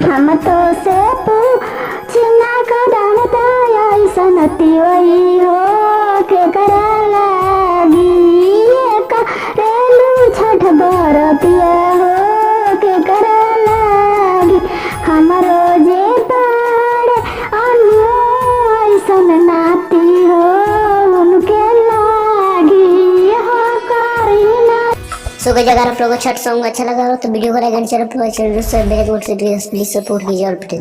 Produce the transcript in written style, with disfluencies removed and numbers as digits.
हम तो से पूछना कदम ऐसन तिवई हो के करा लागी करेलू छठ बरतिया हो के करा लागी हमरो जे बाड़े अन्यो ऐसन नाती हो उनके लागी हो करीना। सो गाइस अगर आप लोगों को छठ सॉन्ग अच्छा लगा हो तो वीडियो को लाइक एंड शेयर प्लीज सपोर्ट कीजिए और